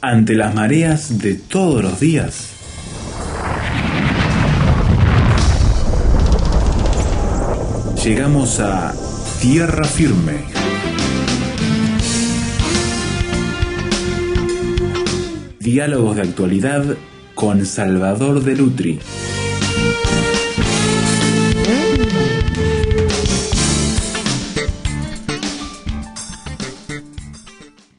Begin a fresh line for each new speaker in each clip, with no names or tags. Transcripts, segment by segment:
Ante las mareas de todos los días, llegamos a tierra firme. Diálogos de actualidad con Salvador de Lutri.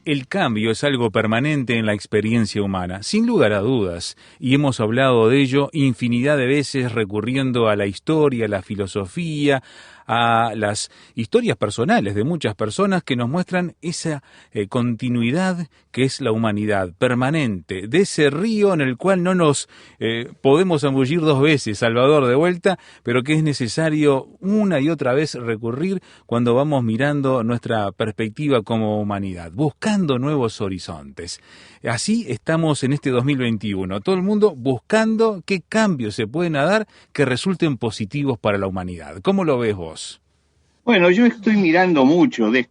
El cambio es algo permanente en la experiencia humana, sin lugar a dudas, y hemos hablado de ello infinidad de veces recurriendo a la historia, a la filosofía, a las historias personales de muchas personas que nos muestran esa continuidad que es la humanidad permanente, de ese río en el cual no nos podemos zambullir dos veces, Salvador, de vuelta, pero que es necesario una y otra vez recurrir cuando vamos mirando nuestra perspectiva como humanidad, buscando nuevos horizontes. Así estamos en este 2021, todo el mundo buscando qué cambios se pueden dar que resulten positivos para la humanidad. ¿Cómo lo ves vos?
Bueno, yo estoy mirando mucho de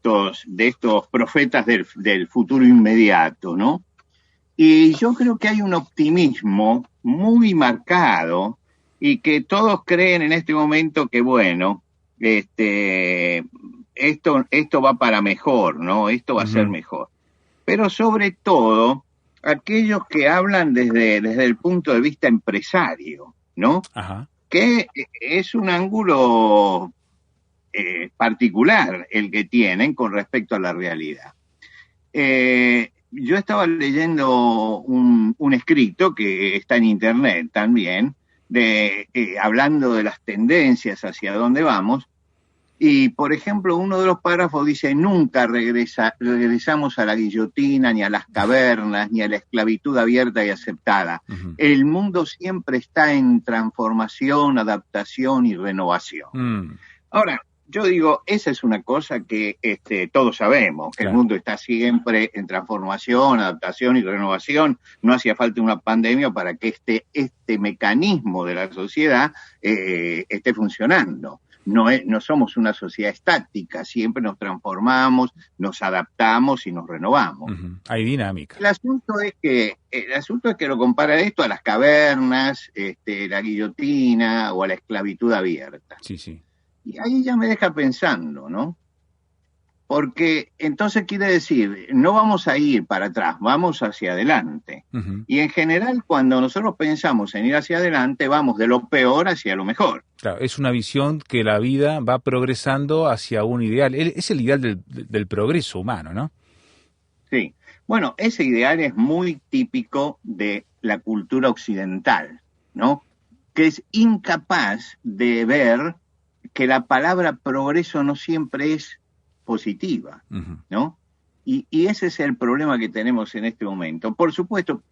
estos profetas del futuro inmediato, ¿no? Y yo creo que hay un optimismo muy marcado y que todos creen en este momento que, bueno, esto va para mejor, ¿no? Esto va a ser mejor. Pero sobre todo, aquellos que hablan desde el punto de vista empresario, ¿no?
Ajá.
Que es un ángulo particular el que tienen con respecto a la realidad. Yo estaba leyendo un escrito que está en internet también, hablando de las tendencias hacia dónde vamos, y por ejemplo uno de los párrafos dice: nunca regresamos a la guillotina, ni a las cavernas, ni a la esclavitud abierta y aceptada.
Uh-huh.
El mundo siempre está en transformación, adaptación y renovación. Ahora, yo digo, esa es una cosa que todos sabemos, que claro, el mundo está siempre en transformación, adaptación y renovación. No hacía falta una pandemia para que este mecanismo de la sociedad esté funcionando. No somos una sociedad estática, siempre nos transformamos, nos adaptamos y nos renovamos.
Uh-huh. Hay dinámica.
El asunto es que lo compara esto a las cavernas, la guillotina o a la esclavitud abierta.
Sí, sí.
Y ahí ya me deja pensando, ¿no? Porque entonces quiere decir, no vamos a ir para atrás, vamos hacia adelante. Uh-huh. Y en general, cuando nosotros pensamos en ir hacia adelante, vamos de lo peor hacia lo mejor.
Claro, es una visión que la vida va progresando hacia un ideal. Es el ideal del progreso humano, ¿no?
Sí. Bueno, ese ideal es muy típico de la cultura occidental, ¿no? Que es incapaz de ver que la palabra progreso no siempre es positiva, ¿no? Y ese es el problema que tenemos en este momento. Por supuesto,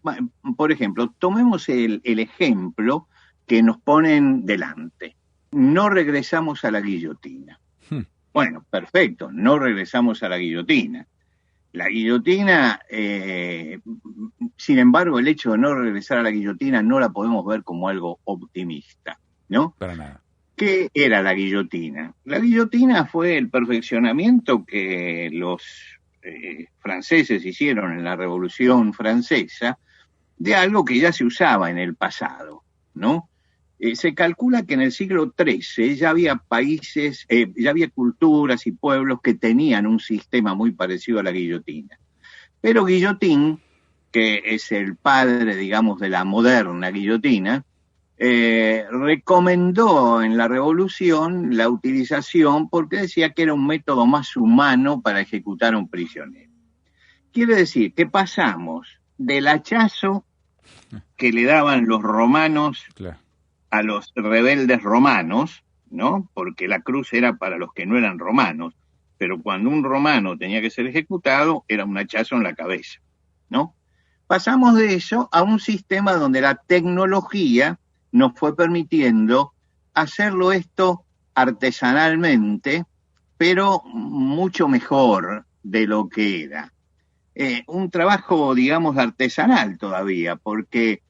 por ejemplo, tomemos el ejemplo que nos ponen delante. No regresamos a la guillotina. Bueno, perfecto, no regresamos a la guillotina. La guillotina, sin embargo, el hecho de no regresar a la guillotina no la podemos ver como algo optimista, ¿no?
Para nada.
¿Qué era la guillotina? La guillotina fue el perfeccionamiento que los franceses hicieron en la Revolución Francesa de algo que ya se usaba en el pasado, ¿no? Se calcula que en el siglo XIII ya había países, ya había culturas y pueblos que tenían un sistema muy parecido a la guillotina. Pero Guillotín, que es el padre, digamos, de la moderna guillotina, recomendó en la Revolución la utilización porque decía que era un método más humano para ejecutar a un prisionero. Quiere decir que pasamos del hachazo que le daban los romanos a los rebeldes romanos, ¿no? Porque la cruz era para los que no eran romanos, pero cuando un romano tenía que ser ejecutado era un hachazo en la cabeza, ¿no? Pasamos de eso a un sistema donde la tecnología nos fue permitiendo hacerlo esto artesanalmente, pero mucho mejor de lo que era. Un trabajo, digamos, artesanal todavía, porque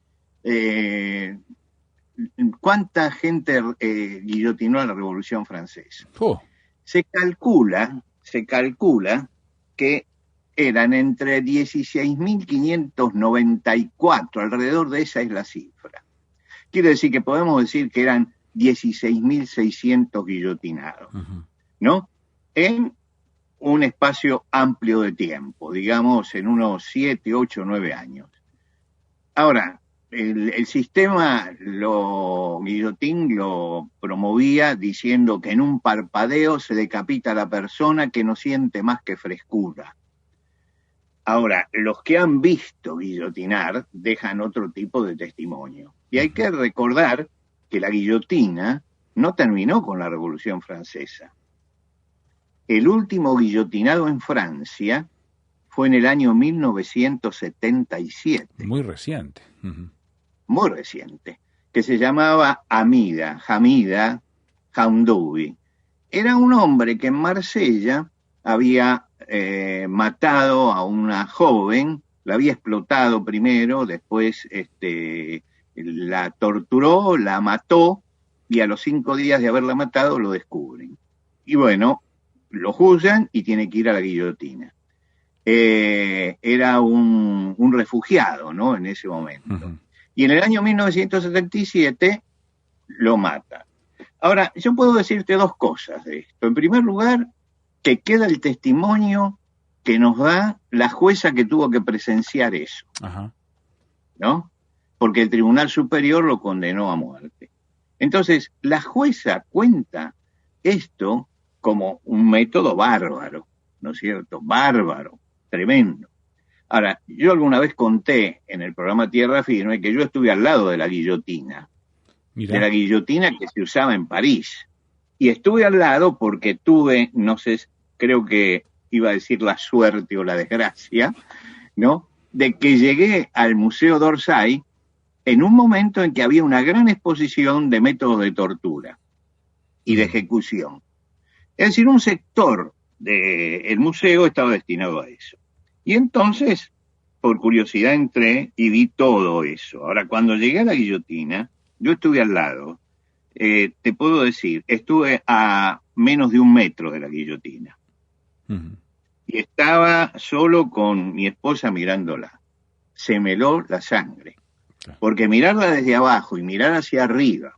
¿cuánta gente guillotinó a la Revolución Francesa? Se calcula que eran entre 16.594, alrededor de esa es la cifra. Quiere decir que podemos decir que eran 16.600 guillotinados, ¿no? En un espacio amplio de tiempo, digamos en unos 7, 8, 9 años. Ahora, el sistema Guillotín lo promovía diciendo que en un parpadeo se decapita a la persona que no siente más que frescura. Ahora, los que han visto guillotinar dejan otro tipo de testimonio. Y hay que recordar que la guillotina no terminó con la Revolución Francesa. El último guillotinado en Francia fue en el año 1977.
Muy reciente.
Muy reciente, que se llamaba Hamida Hamdoui. Era un hombre que en Marsella había matado a una joven, la había explotado primero, después la torturó, la mató, y a los 5 días de haberla matado lo descubren. Y bueno, lo juzgan y tiene que ir a la guillotina. Era un refugiado, ¿no? En ese momento. Y en el año 1977 lo mata. Ahora, yo puedo decirte dos cosas de esto. En primer lugar, que queda el testimonio que nos da la jueza que tuvo que presenciar eso, ¿no? Porque el Tribunal Superior lo condenó a muerte. Entonces, la jueza cuenta esto como un método bárbaro, ¿no es cierto? Bárbaro, tremendo. Ahora, yo alguna vez conté en el programa Tierra Firme que yo estuve al lado de la guillotina. Mirá. De la guillotina que se usaba en París. Y estuve al lado porque tuve, no sé, creo que iba a decir la suerte o la desgracia, ¿no? De que llegué al Museo d'Orsay en un momento en que había una gran exposición de métodos de tortura y de ejecución. Es decir, un sector del museo estaba destinado a eso. Y entonces, por curiosidad, entré y vi todo eso. Ahora, cuando llegué a la guillotina, yo estuve al lado. Te puedo decir, estuve a menos de 1 metro de la guillotina. Y estaba solo con mi esposa mirándola. Se me heló la sangre. Porque mirarla desde abajo y mirar hacia arriba,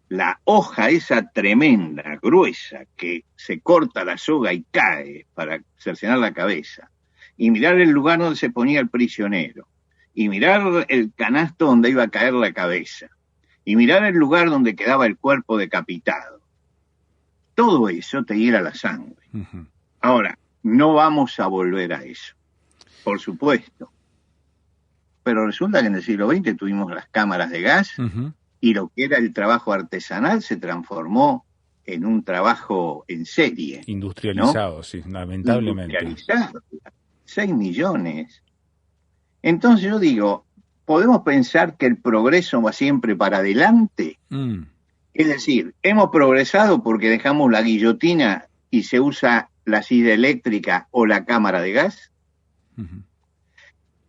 la hoja esa tremenda, gruesa, que se corta la soga y cae para cercenar la cabeza, y mirar el lugar donde se ponía el prisionero, y mirar el canasto donde iba a caer la cabeza, y mirar el lugar donde quedaba el cuerpo decapitado. Todo eso te hiela la sangre. Ahora, no vamos a volver a eso, por supuesto. Pero resulta que en el siglo XX tuvimos las cámaras de gas y lo que era el trabajo artesanal se transformó en un trabajo en serie.
Industrializado, ¿no? Sí, lamentablemente.
Industrializado. 6 millones. Entonces yo digo, ¿podemos pensar que el progreso va siempre para adelante? Es decir, hemos progresado porque dejamos la guillotina y se usa la silla eléctrica o la cámara de gas.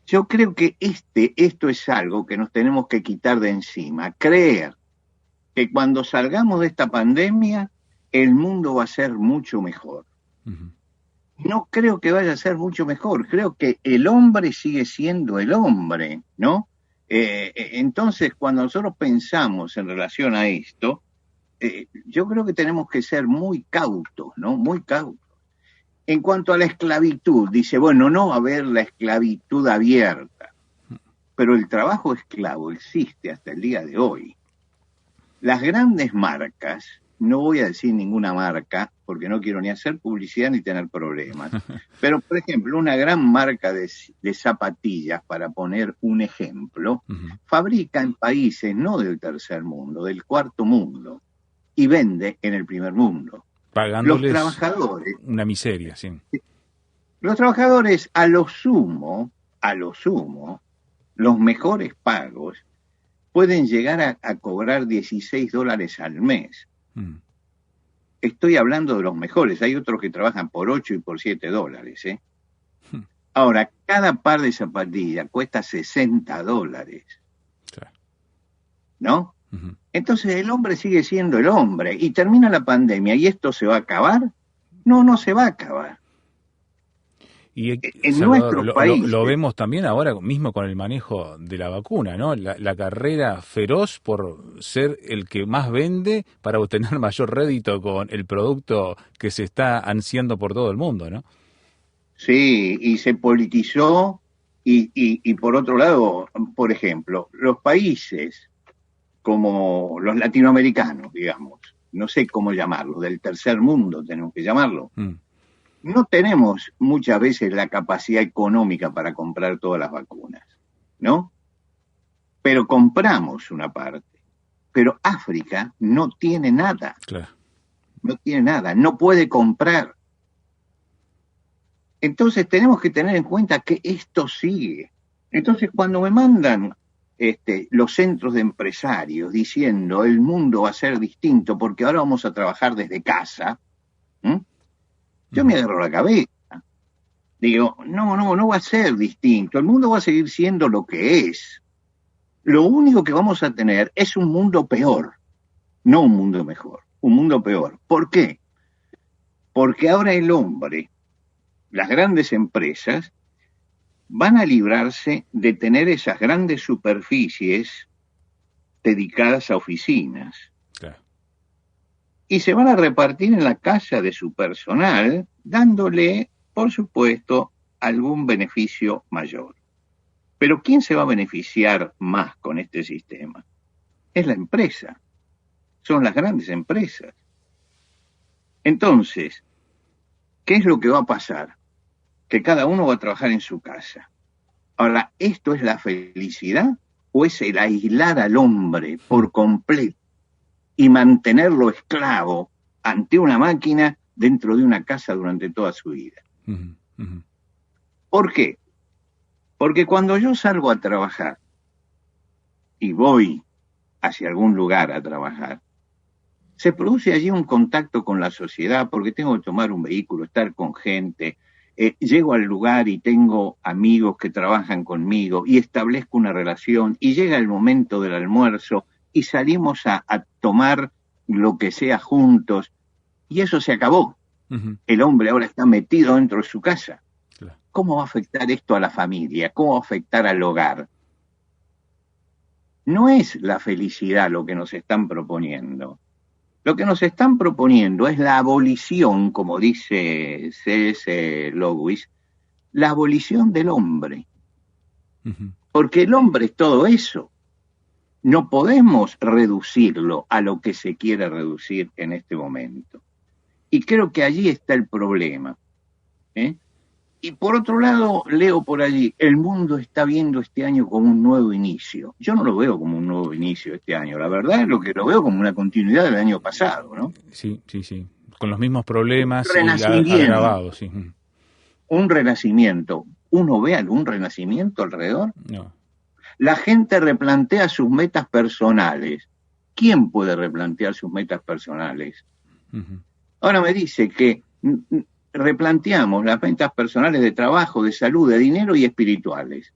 Yo creo que esto es algo que nos tenemos que quitar de encima, creer que cuando salgamos de esta pandemia el mundo va a ser mucho mejor. No creo que vaya a ser mucho mejor, creo que el hombre sigue siendo el hombre, ¿no? Entonces, cuando nosotros pensamos en relación a esto, yo creo que tenemos que ser muy cautos, ¿no? Muy cautos. En cuanto a la esclavitud, dice, bueno, no va a haber la esclavitud abierta, pero el trabajo esclavo existe hasta el día de hoy. Las grandes marcas, no voy a decir ninguna marca, porque no quiero ni hacer publicidad ni tener problemas, pero, por ejemplo, una gran marca de zapatillas, para poner un ejemplo, fabrica en países no del tercer mundo, del cuarto mundo, y vende en el primer mundo.
Pagándoles
los trabajadores,
una miseria, sí.
Los trabajadores, a lo sumo, los mejores pagos pueden llegar a cobrar $16 al mes. Estoy hablando de los mejores, hay otros que trabajan por 8 y por $7, ¿eh? Ahora, cada par de zapatillas cuesta $60,
claro.
¿No? Entonces el hombre sigue siendo el hombre y termina la pandemia y esto se va a acabar. No se va a acabar.
Y
En
Salvador,
nuestros países.
lo vemos también ahora mismo con el manejo de la vacuna, ¿no? La carrera feroz por ser el que más vende para obtener mayor rédito con el producto que se está ansiando por todo el mundo, ¿no?
Sí, y se politizó y por otro lado, por ejemplo, los países como los latinoamericanos, digamos, no sé cómo llamarlos, del tercer mundo tenemos que llamarlo,
Mm.
no tenemos muchas veces la capacidad económica para comprar todas las vacunas, ¿no? Pero compramos una parte. Pero África no tiene nada,
Claro.
no tiene nada, no puede comprar. Entonces tenemos que tener en cuenta que esto sigue. Entonces cuando me mandan los centros de empresarios diciendo el mundo va a ser distinto porque ahora vamos a trabajar desde casa, ¿m? Yo me agarro la cabeza. Digo, no va a ser distinto. El mundo va a seguir siendo lo que es. Lo único que vamos a tener es un mundo peor, no un mundo mejor, un mundo peor. ¿Por qué? Porque ahora el hombre, las grandes empresas, van a librarse de tener esas grandes superficies dedicadas a oficinas.
Claro.
Y se van a repartir en la casa de su personal, dándole, por supuesto, algún beneficio mayor. Pero ¿quién se va a beneficiar más con este sistema? Es la empresa, son las grandes empresas. Entonces, ¿qué es lo que va a pasar? Que cada uno va a trabajar en su casa. Ahora, ¿esto es la felicidad o es el aislar al hombre por completo y mantenerlo esclavo ante una máquina dentro de una casa durante toda su vida?
Uh-huh, uh-huh.
¿Por qué? Porque cuando yo salgo a trabajar y voy hacia algún lugar a trabajar, se produce allí un contacto con la sociedad porque tengo que tomar un vehículo, estar con gente. Llego al lugar y tengo amigos que trabajan conmigo y establezco una relación y llega el momento del almuerzo y salimos a tomar lo que sea juntos y eso se acabó. Uh-huh. El hombre ahora está metido dentro de su casa. Claro. ¿Cómo va a afectar esto a la familia? ¿Cómo va a afectar al hogar? No es la felicidad lo que nos están proponiendo. Lo que nos están proponiendo es la abolición, como dice C.S. Lewis, la abolición del hombre. Uh-huh. Porque el hombre es todo eso. No podemos reducirlo a lo que se quiere reducir en este momento. Y creo que allí está el problema. Y por otro lado, leo por allí, el mundo está viendo este año como un nuevo inicio. Yo no lo veo como un nuevo inicio este año. La verdad es lo que lo veo como una continuidad del año pasado, ¿no?
Sí. Con los mismos problemas agravados, sí.
Un renacimiento. ¿Uno ve algún renacimiento alrededor?
No.
La gente replantea sus metas personales. ¿Quién puede replantear sus metas personales? Uh-huh. Ahora me dice que replanteamos las metas personales de trabajo, de salud, de dinero y espirituales.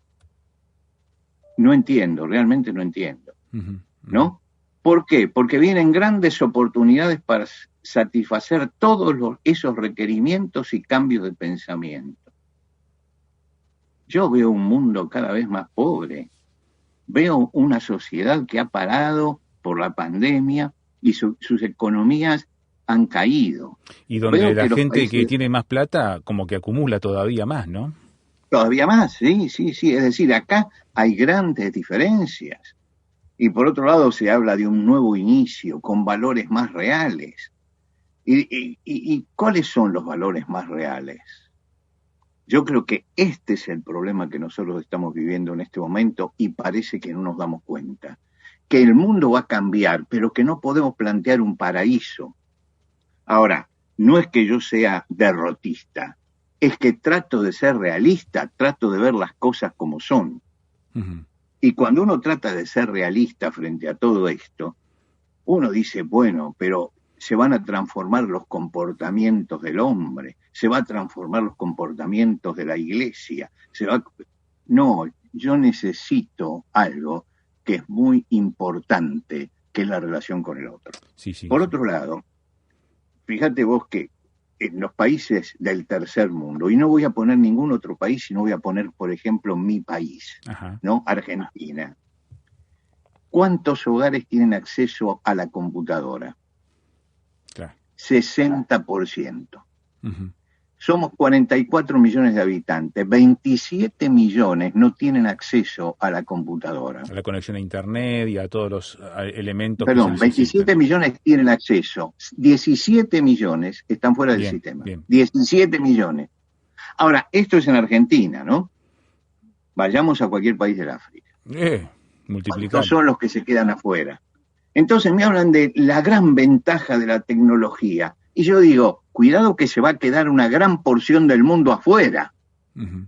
No entiendo, realmente no entiendo. Uh-huh. ¿No? ¿Por qué? Porque vienen grandes oportunidades para satisfacer todos esos requerimientos y cambios de pensamiento. Yo veo un mundo cada vez más pobre. Veo una sociedad que ha parado por la pandemia y sus economías han caído.
Y donde la gente que tiene más plata como que acumula todavía más, ¿no?
Todavía más, sí. Es decir, acá hay grandes diferencias. Y por otro lado se habla de un nuevo inicio con valores más reales. ¿Y cuáles son los valores más reales? Yo creo que este es el problema que nosotros estamos viviendo en este momento y parece que no nos damos cuenta. Que el mundo va a cambiar, pero que no podemos plantear un paraíso. Ahora, no es que yo sea derrotista, es que trato de ser realista, trato de ver las cosas como son. Uh-huh. Y cuando uno trata de ser realista frente a todo esto, uno dice, bueno, pero se van a transformar los comportamientos del hombre, se van a transformar los comportamientos de la iglesia. No, yo necesito algo que es muy importante, que es la relación con el otro.
Sí.
Por otro lado, fíjate vos que en los países del tercer mundo, y no voy a poner ningún otro país, sino voy a poner, por ejemplo, mi país,
Ajá.
¿no? Argentina. ¿Cuántos hogares tienen acceso a la computadora?
Claro.
60%.
Ujú.
Somos 44 millones de habitantes, 27 millones no tienen acceso a la computadora.
A la conexión a Internet y a todos los elementos que se
Perdón,
necesitan.
27 millones tienen acceso, 17 millones están fuera del
Bien,
sistema.
bien.
17 millones. Ahora, esto es en Argentina, ¿no? Vayamos a cualquier país del África. ¿Cuántos
Multiplicable.
son los que se quedan afuera? Entonces me hablan de la gran ventaja de la tecnología. Y yo digo, cuidado que se va a quedar una gran porción del mundo afuera.
Ujú.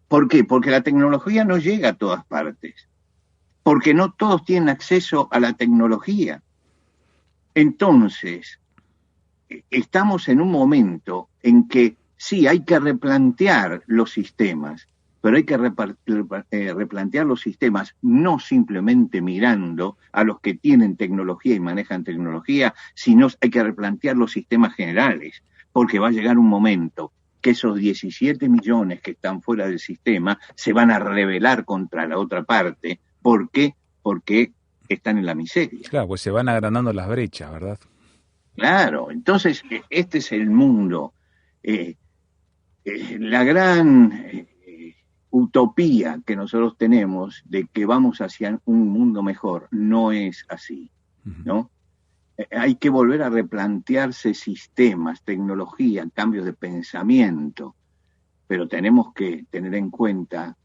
¿Por qué? Porque la tecnología no llega a todas partes. Porque no todos tienen acceso a la tecnología. Entonces, estamos en un momento en que sí, hay que replantear los sistemas, pero hay que replantear los sistemas no simplemente mirando a los que tienen tecnología y manejan tecnología, sino hay que replantear los sistemas generales, porque va a llegar un momento que esos 17 millones que están fuera del sistema se van a rebelar contra la otra parte. ¿Por qué? Porque están en la miseria.
Claro, pues se van agrandando las brechas, ¿verdad?
Claro, entonces este es el mundo. La gran utopía que nosotros tenemos de que vamos hacia un mundo mejor no es así, ¿no? Hay que volver a replantearse sistemas, tecnología, cambios de pensamiento, pero tenemos que tener en cuenta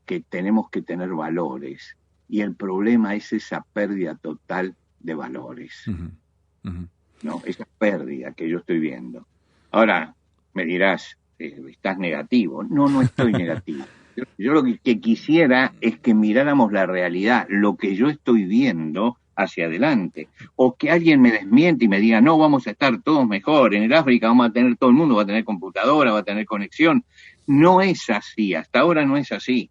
que tenemos que tener valores, y el problema es esa pérdida total de valores, ¿no? Esa pérdida que yo estoy viendo. Ahora, me dirás, estás negativo. No, no estoy negativo. Yo lo que quisiera es que miráramos la realidad, lo que yo estoy viendo hacia adelante, o que alguien me desmiente y me diga, no, vamos a estar todos mejor, en el África vamos a tener, todo el mundo va a tener computadora, va a tener conexión. No es así, hasta ahora no es así.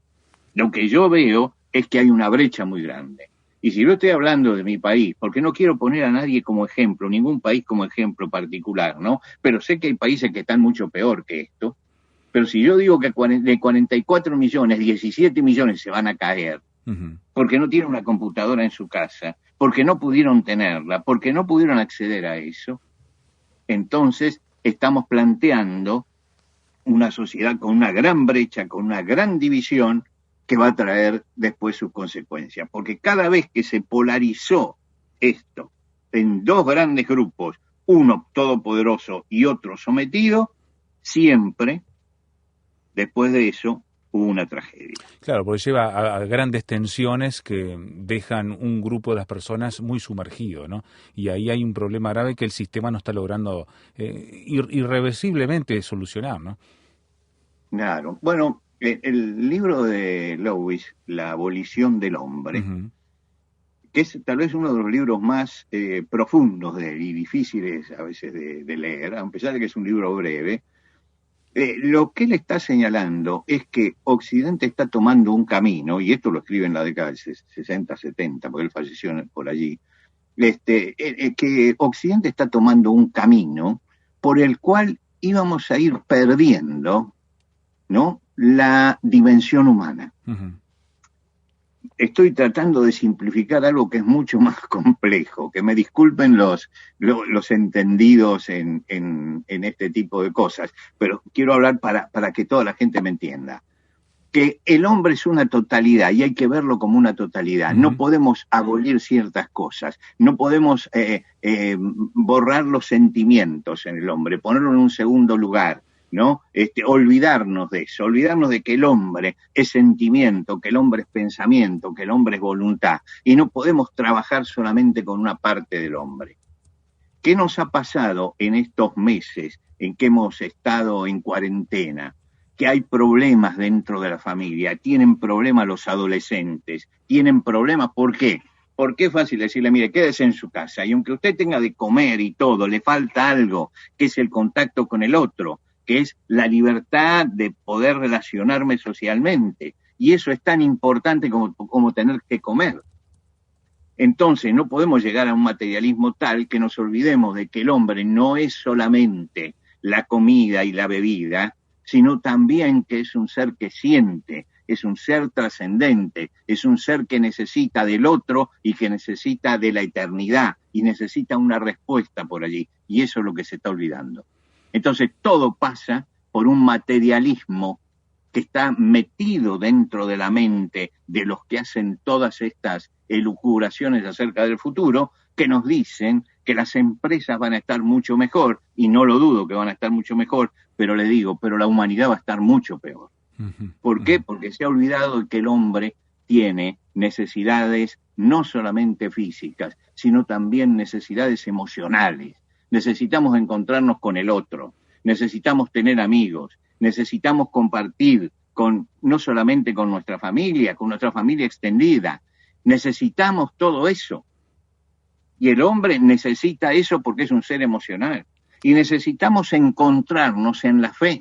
Lo que yo veo es que hay una brecha muy grande. Y si yo estoy hablando de mi país, porque no quiero poner a nadie como ejemplo, ningún país como ejemplo particular, ¿no? Pero sé que hay países que están mucho peor que esto. Pero si yo digo que de 44 millones, 17 millones se van a caer, porque no tienen una computadora en su casa, porque no pudieron tenerla, porque no pudieron acceder a eso, entonces estamos planteando una sociedad con una gran brecha, con una gran división, que va a traer después sus consecuencias. Porque cada vez que se polarizó esto en dos grandes grupos, uno todopoderoso y otro sometido, siempre, después de eso, hubo una tragedia.
Claro, porque lleva a grandes tensiones que dejan un grupo de las personas muy sumergido, ¿no? Y ahí hay un problema grave que el sistema no está logrando irreversiblemente solucionar, ¿no?
Claro. Bueno, el libro de Lewis, La abolición del hombre, que es tal vez uno de los libros más profundos de él y difíciles a veces de leer, a pesar de que es un libro breve, lo que él está señalando es que Occidente está tomando un camino, y esto lo escribe en la década del 60, 70, porque él falleció por allí, que Occidente está tomando un camino por el cual íbamos a ir perdiendo, ¿no?, la dimensión humana. Estoy tratando de simplificar algo que es mucho más complejo, que me disculpen los entendidos en este tipo de cosas, pero quiero hablar para que toda la gente me entienda. Que el hombre es una totalidad y hay que verlo como una totalidad. No podemos abolir ciertas cosas, no podemos borrar los sentimientos en el hombre, ponerlo en un segundo lugar, ¿no? Olvidarnos de eso, olvidarnos de que el hombre es sentimiento, que el hombre es pensamiento, que el hombre es voluntad, y no podemos trabajar solamente con una parte del hombre. ¿Qué nos ha pasado en estos meses en que hemos estado en cuarentena? Que hay problemas dentro de la familia, tienen problemas los adolescentes, tienen problemas, ¿por qué? Porque es fácil decirle, mire, quédese en su casa, y aunque usted tenga de comer y todo, le falta algo, que es el contacto con el otro, que es la libertad de poder relacionarme socialmente, y eso es tan importante como tener que comer. Entonces no podemos llegar a un materialismo tal que nos olvidemos de que el hombre no es solamente la comida y la bebida, sino también que es un ser que siente, es un ser trascendente, es un ser que necesita del otro y que necesita de la eternidad y necesita una respuesta por allí. Y eso es lo que se está olvidando. Entonces todo pasa por un materialismo que está metido dentro de la mente de los que hacen todas estas elucubraciones acerca del futuro, que nos dicen que las empresas van a estar mucho mejor, y no lo dudo que van a estar mucho mejor, pero le digo, pero la humanidad va a estar mucho peor. ¿Por qué? Porque se ha olvidado que el hombre tiene necesidades no solamente físicas, sino también necesidades emocionales. Necesitamos encontrarnos con el otro, necesitamos tener amigos, necesitamos compartir no solamente con nuestra familia extendida. Necesitamos todo eso. Y el hombre necesita eso porque es un ser emocional. Y necesitamos encontrarnos en la fe.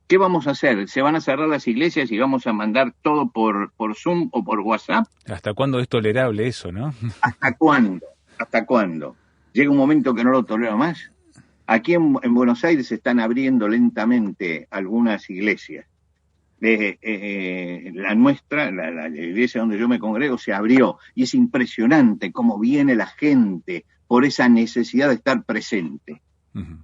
¿Qué vamos a hacer? ¿Se van a cerrar las iglesias y vamos a mandar todo por Zoom o por WhatsApp?
¿Hasta cuándo es tolerable eso, no?
¿Hasta cuándo? ¿Hasta cuándo? Llega un momento que no lo tolero más. Aquí en Buenos Aires se están abriendo lentamente algunas iglesias. La nuestra, la iglesia donde yo me congrego, se abrió. Y es impresionante cómo viene la gente por esa necesidad de estar presente. Uh-huh.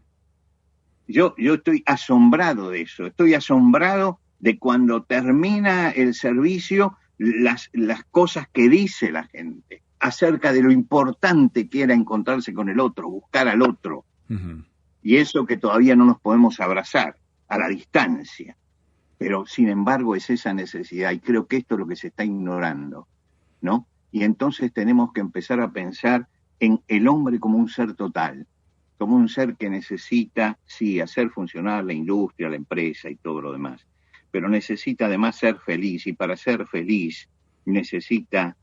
Yo estoy asombrado de eso. Estoy asombrado de cuando termina el servicio, las cosas que dice la gente acerca de lo importante que era encontrarse con el otro, buscar al otro. Uh-huh. Y eso que todavía no nos podemos abrazar a la distancia. Pero, sin embargo, es esa necesidad. Y creo que esto es lo que se está ignorando, ¿no? Y entonces tenemos que empezar a pensar en el hombre como un ser total, como un ser que necesita, sí, hacer funcionar la industria, la empresa y todo lo demás. Pero necesita además ser feliz. Y para ser feliz necesita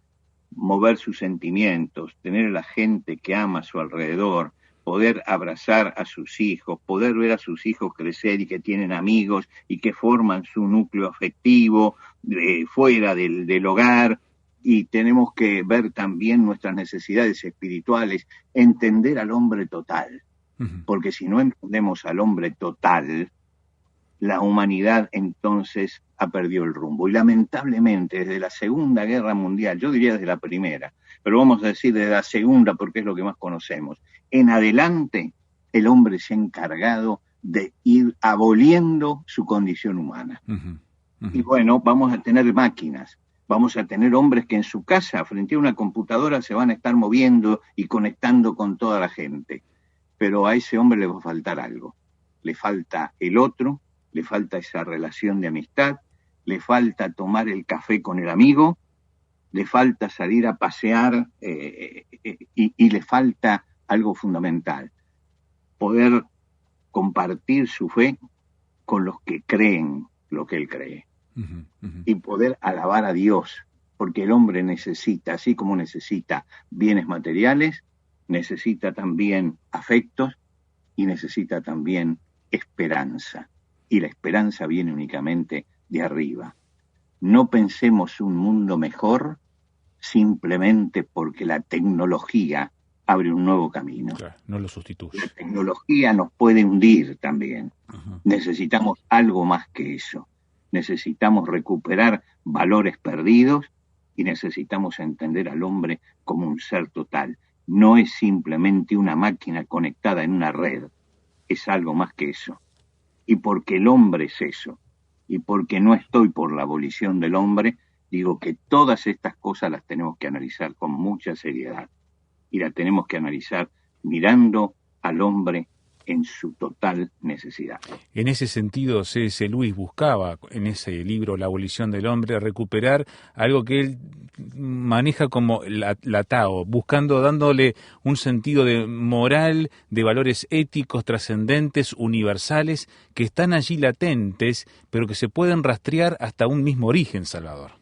mover sus sentimientos, tener a la gente que ama a su alrededor, poder abrazar a sus hijos, poder ver a sus hijos crecer y que tienen amigos y que forman su núcleo afectivo fuera del hogar. Y tenemos que ver también nuestras necesidades espirituales, entender al hombre total. Uh-huh. Porque si no entendemos al hombre total, la humanidad entonces ha perdido el rumbo. Y lamentablemente desde la Segunda Guerra Mundial, yo diría desde la Primera, pero vamos a decir desde la Segunda porque es lo que más conocemos, en adelante el hombre se ha encargado de ir aboliendo su condición humana. Uh-huh. Uh-huh. Y bueno, vamos a tener máquinas, vamos a tener hombres que en su casa, frente a una computadora, se van a estar moviendo y conectando con toda la gente. Pero a ese hombre le va a faltar algo. Le falta el otro, le falta esa relación de amistad, le falta tomar el café con el amigo, le falta salir a pasear y le falta algo fundamental, poder compartir su fe con los que creen lo que él cree. Uh-huh, uh-huh. Y poder alabar a Dios, porque el hombre necesita, así como necesita bienes materiales, necesita también afectos y necesita también esperanza. Y la esperanza viene únicamente de arriba. No pensemos un mundo mejor simplemente porque la tecnología abre un nuevo camino.
Claro, no lo sustituye.
La tecnología nos puede hundir también. Uh-huh. Necesitamos algo más que eso. Necesitamos recuperar valores perdidos y necesitamos entender al hombre como un ser total. No es simplemente una máquina conectada en una red. Es algo más que eso. Y porque el hombre es eso, y porque no estoy por la abolición del hombre, digo que todas estas cosas las tenemos que analizar con mucha seriedad. Y las tenemos que analizar mirando al hombre en su total necesidad.
En ese sentido, C.S. Lewis buscaba en ese libro La abolición del hombre recuperar algo que él maneja como la Tao, dándole un sentido de moral, de valores éticos trascendentes, universales, que están allí latentes, pero que se pueden rastrear hasta un mismo origen, Salvador.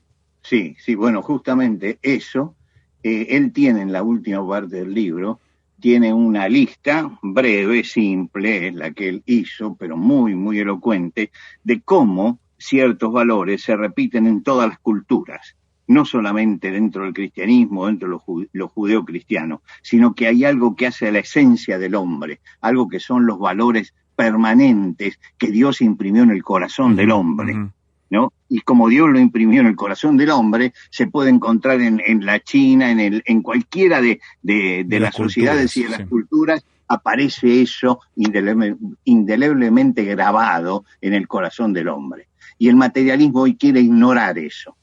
Sí, bueno, justamente eso, él tiene en la última parte del libro, tiene una lista breve, simple, es la que él hizo, pero muy, muy elocuente, de cómo ciertos valores se repiten en todas las culturas. no solamente dentro del cristianismo, dentro de los judeocristianos, sino que hay algo que hace a la esencia del hombre, algo que son los valores permanentes que Dios imprimió en el corazón del hombre, ¿no? Y como Dios lo imprimió en el corazón del hombre, se puede encontrar en la China, en cualquiera de las sociedades y de las culturas, aparece eso indeleblemente grabado en el corazón del hombre. Y el materialismo hoy quiere ignorar eso,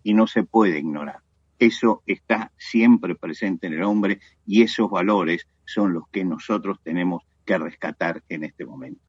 y no se puede ignorar. Eso está siempre presente en el hombre, y esos valores son los que nosotros tenemos que rescatar en este momento.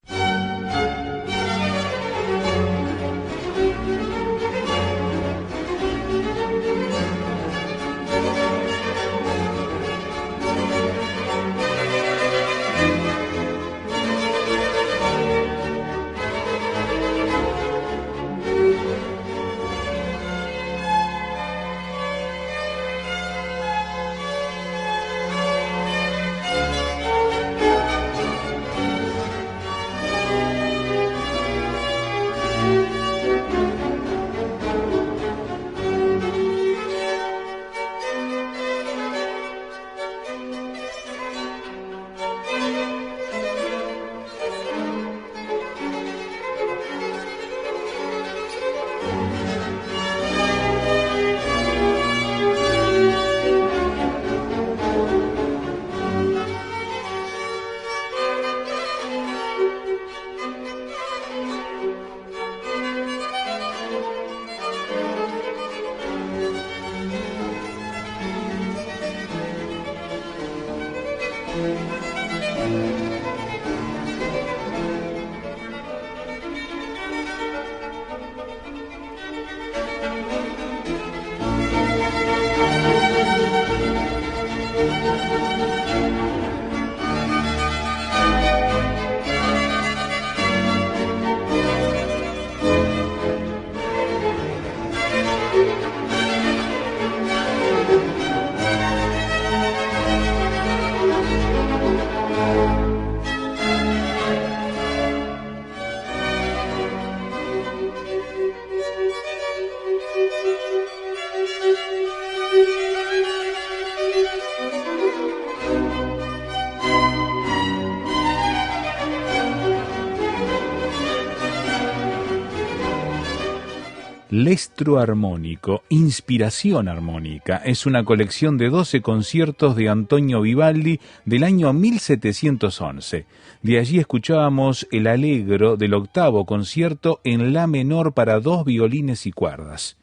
Lestro Armónico, Inspiración Armónica, es una colección de 12 conciertos de Antonio Vivaldi del año 1711. De allí escuchábamos el Allegro del 8º concierto en la menor para 2 violines y cuerdas.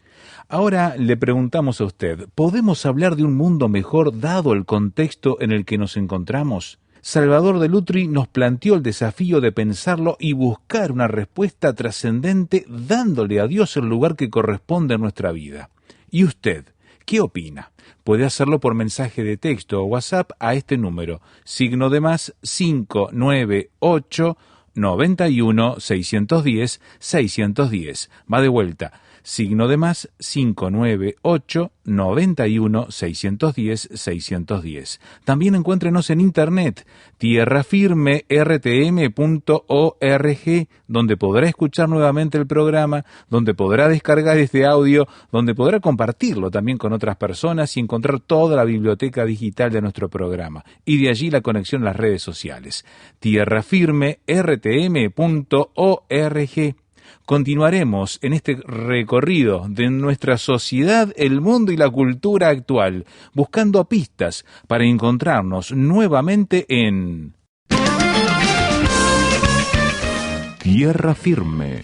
Ahora le preguntamos a usted, ¿podemos hablar de un mundo mejor dado el contexto en el que nos encontramos? Salvador de Lutri nos planteó el desafío de pensarlo y buscar una respuesta trascendente dándole a Dios el lugar que corresponde en nuestra vida. ¿Y usted qué opina? Puede hacerlo por mensaje de texto o WhatsApp a este número, +, 598 91 610 610. Va de vuelta. +, 598 91 610 610. También encuéntrenos en internet, tierrafirmertm.org, donde podrá escuchar nuevamente el programa, donde podrá descargar este audio, donde podrá compartirlo también con otras personas y encontrar toda la biblioteca digital de nuestro programa. Y de allí la conexión a las redes sociales. tierrafirmertm.org. Continuaremos en este recorrido de nuestra sociedad, el mundo y la cultura actual, buscando pistas para encontrarnos nuevamente en Tierra Firme.